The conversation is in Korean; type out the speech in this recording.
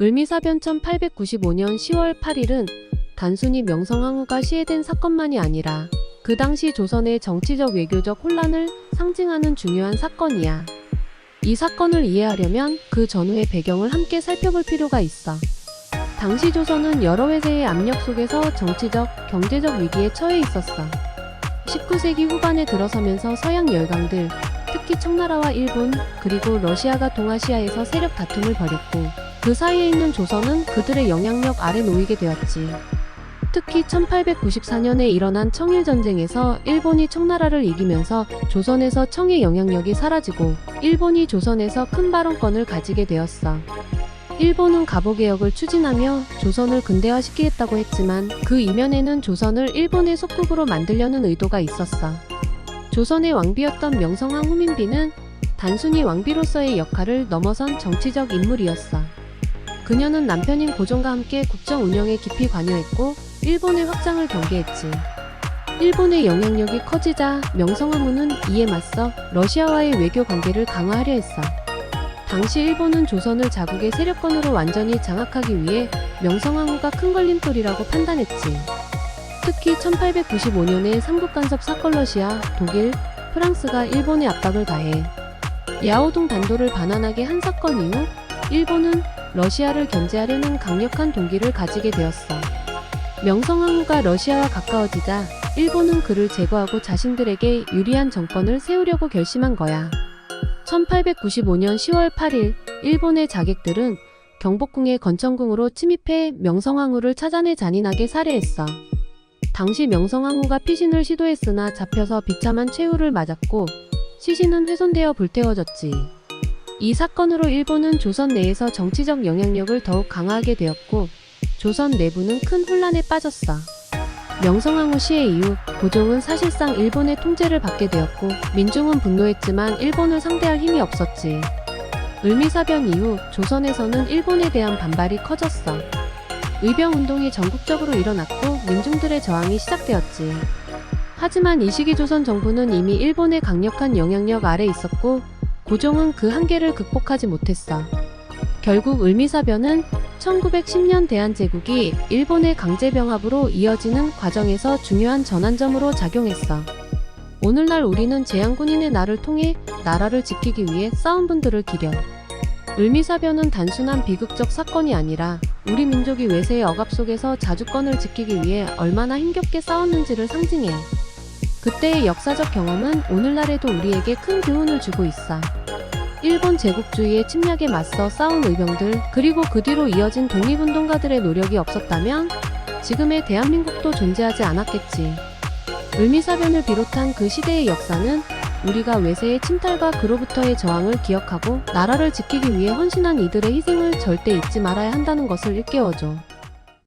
을미사변 1895년 10월 8일은 단순히 명성황후가 시해된 사건만이 아니라 그 당시 조선의 정치적 외교적 혼란을 상징하는 중요한 사건이야. 이 사건을 이해하려면 그 전후의 배경을 함께 살펴볼 필요가 있어. 당시 조선은 여러 회세의 압력 속에서 정치적, 경제적 위기에 처해 있었어. 19세기 후반에 들어서면서 서양 열강들, 특히 청나라와 일본, 그리고 러시아가 동아시아에서 세력 다툼을 벌였고 그 사이에 있는 조선은 그들의 영향력 아래 놓이게 되었지. 특히 1894년에 일어난 청일전쟁에서 일본이 청나라를 이기면서 조선에서 청의 영향력이 사라지고 일본이 조선에서 큰 발언권을 가지게 되었어. 일본은 갑오개혁을 추진하며 조선을 근대화시키겠다고 했지만 그 이면에는 조선을 일본의 속국으로 만들려는 의도가 있었어. 조선의 왕비였던 명성황 후민비는 단순히 왕비로서의 역할을 넘어선 정치적 인물이었어. 그녀는 남편인 고종과 함께 국정 운영에 깊이 관여했고 일본의 확장을 경계했지. 일본의 영향력이 커지자 명성황후는 이에 맞서 러시아와의 외교 관계를 강화하려 했어. 당시 일본은 조선을 자국의 세력권으로 완전히 장악하기 위해 명성황후가 큰 걸림돌이라고 판단했지. 특히 1895년의 삼국간섭 사건 러시아, 독일, 프랑스가 일본에 압박을 가해 야오동 반도를 반환하게 한 사건 이후 일본은 러시아를 견제하려는 강력한 동기를 가지게 되었어. 명성황후가 러시아와 가까워지자 일본은 그를 제거하고 자신들에게 유리한 정권을 세우려고 결심한 거야. 1895년 10월 8일 일본의 자객들은 경복궁의 건천궁으로 침입해 명성황후를 찾아내 잔인하게 살해했어. 당시 명성황후가 피신을 시도했으나 잡혀서 비참한 최후를 맞았고 시신은 훼손되어 불태워졌지. 이 사건으로 일본은 조선 내에서 정치적 영향력을 더욱 강화하게 되었고 조선 내부는 큰 혼란에 빠졌어. 명성황후 시해 이후 고종은 사실상 일본의 통제를 받게 되었고 민중은 분노했지만 일본을 상대할 힘이 없었지. 을미사변 이후 조선에서는 일본에 대한 반발이 커졌어. 의병운동이 전국적으로 일어났고 민중들의 저항이 시작되었지. 하지만 이 시기 조선 정부는 이미 일본의 강력한 영향력 아래 있었고 고종은 그 한계를 극복하지 못했어. 결국 을미사변은 1910년 대한제국이 일본의 강제병합으로 이어지는 과정에서 중요한 전환점으로 작용했어. 오늘날 우리는 제향군인의 날을 통해 나라를 지키기 위해 싸운 분들을 기려. 을미사변은 단순한 비극적 사건이 아니라 우리 민족이 외세의 억압 속에서 자주권을 지키기 위해 얼마나 힘겹게 싸웠는지를 상징해. 그때의 역사적 경험은 오늘날에도 우리에게 큰 교훈을 주고 있어. 일본 제국주의의 침략에 맞서 싸운 의병들, 그리고 그 뒤로 이어진 독립운동가들의 노력이 없었다면 지금의 대한민국도 존재하지 않았겠지. 을미사변을 비롯한 그 시대의 역사는 우리가 외세의 침탈과 그로부터의 저항을 기억하고 나라를 지키기 위해 헌신한 이들의 희생을 절대 잊지 말아야 한다는 것을 일깨워줘.